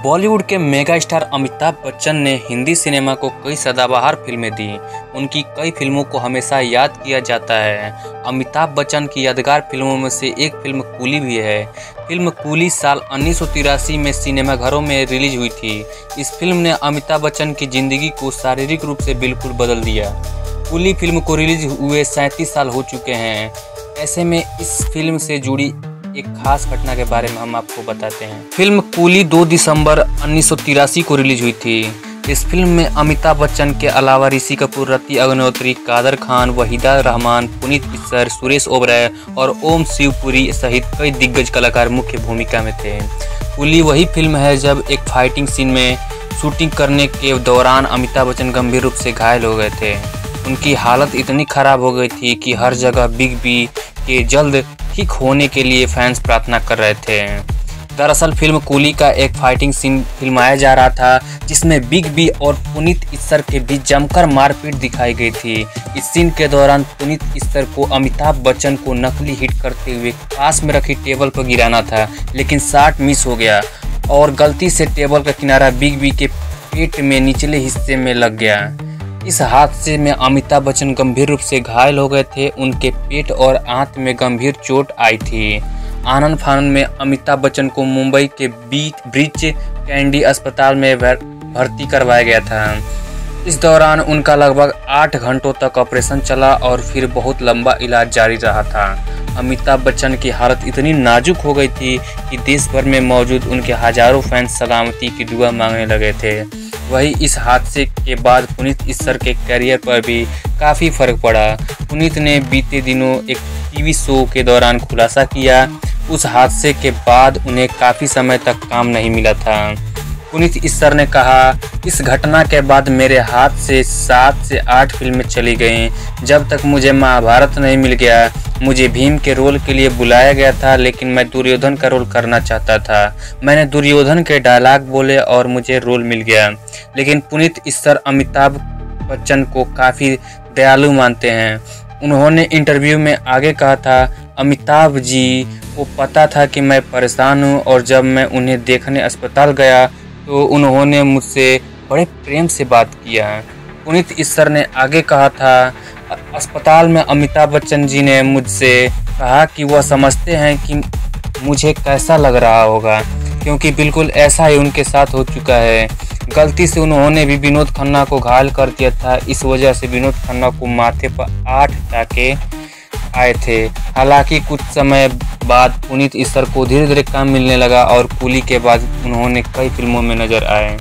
बॉलीवुड के mega star Amitabh Bachchan ने Hindi cinema को कई सदाबहार फिल्में दी। उनकी कई फिल्मों को हमेशा याद किया जाता है। अमिताभ बच्चन की यादगार फिल्मों में से एक फिल्म कूली भी है। फिल्म कूली साल 1983 में सिनेमाघरों में रिलीज हुई थी। इस फिल्म ने अमिताभ बच्चन की जिंदगी को शारीरिक रूप से बिल्कुल बदल दिया। कूली फिल्म को रिलीज हुए 37 साल हो चुके हैं। ऐसे में इस फिल्म से जुड़ी एक खास घटना के बारे में हम आपको बताते हैं। फिल्म कूली 2 दिसंबर 1983 को रिलीज हुई थी। इस फिल्म में अमिताभ बच्चन के अलावा ऋषि कपूर, रति अग्निहोत्री, कादर खान, वहीदा रहमान, पुनीत इस्सर, सुरेश ओबराय और ओम शिवपुरी सहित कई दिग्गज कलाकार मुख्य भूमिका में थे। कूली वही फिल्म है जब एक फाइटिंग सीन में शूटिंग करने के दौरान अमिताभ बच्चन गंभीर रूप से घायल हो गए थे। उनकी हालत इतनी खराब हो गई थी कि हर जगह बिग बी के जल्द ठीक होने के लिए फैंस प्रार्थना कर रहे थे। दरअसल फिल्म कूली का एक फाइटिंग सीन फिल्माया जा रहा था जिसमें बिग बी और पुनीत इस्सर के बीच जमकर मारपीट दिखाई गई थी। इस सीन के दौरान पुनीत इस्सर को अमिताभ बच्चन को नकली हिट करते हुए पास में रखी टेबल पर गिराना था, लेकिन शॉट मिस हो गया और गलती से टेबल का किनारा बिग बी के पेट में निचले हिस्से में लग गया। इस हादसे में अमिताभ बच्चन गंभीर रूप से घायल हो गए थे। उनके पेट और आंत में गंभीर चोट आई थी। आनंद फानन में अमिताभ बच्चन को मुंबई के ब्रीच कैंडी अस्पताल में भर्ती करवाया गया था। इस दौरान उनका लगभग 8 घंटों तक ऑपरेशन चला और फिर बहुत लंबा इलाज जारी रहा था। अमिताभ बच्चन की हालत इतनी नाजुक हो गई थी कि देश भर में मौजूद उनके हजारों फैंस सलामती की दुआ मांगने लगे थे। वही इस हादसे के बाद पुनीत इस्सर के करियर पर भी काफ़ी फर्क पड़ा। पुनीत ने बीते दिनों एक टीवी शो के दौरान खुलासा किया, उस हादसे के बाद उन्हें काफ़ी समय तक काम नहीं मिला था। पुनीत इस्सर ने कहा, इस घटना के बाद मेरे हाथ से 7 से 8 फिल्में चली गईं। जब तक मुझे महाभारत नहीं मिल गया, मुझे भीम के रोल के लिए बुलाया गया था, लेकिन मैं दुर्योधन का रोल करना चाहता था। मैंने दुर्योधन के डायलॉग बोले और मुझे रोल मिल गया। लेकिन पुनीत इस्सर अमिताभ बच्चन को काफ़ी दयालु मानते हैं। उन्होंने इंटरव्यू में आगे कहा था, अमिताभ जी को पता था कि मैं परेशान हूँ और जब मैं उन्हें देखने अस्पताल गया तो उन्होंने मुझसे बड़े प्रेम से बात किया। पुनीत इस्सर ने आगे कहा था, अस्पताल में अमिताभ बच्चन जी ने मुझसे कहा कि वह समझते हैं कि मुझे कैसा लग रहा होगा, क्योंकि बिल्कुल ऐसा ही उनके साथ हो चुका है। गलती से उन्होंने भी विनोद खन्ना को घायल कर दिया था। इस वजह से विनोद खन्ना को माथे पर 8 टाके आए थे। हालांकि कुछ समय बाद पुनीत इस्सर को धीरे धीरे काम मिलने लगा और कूली के बाद उन्होंने कई फिल्मों में नजर आए।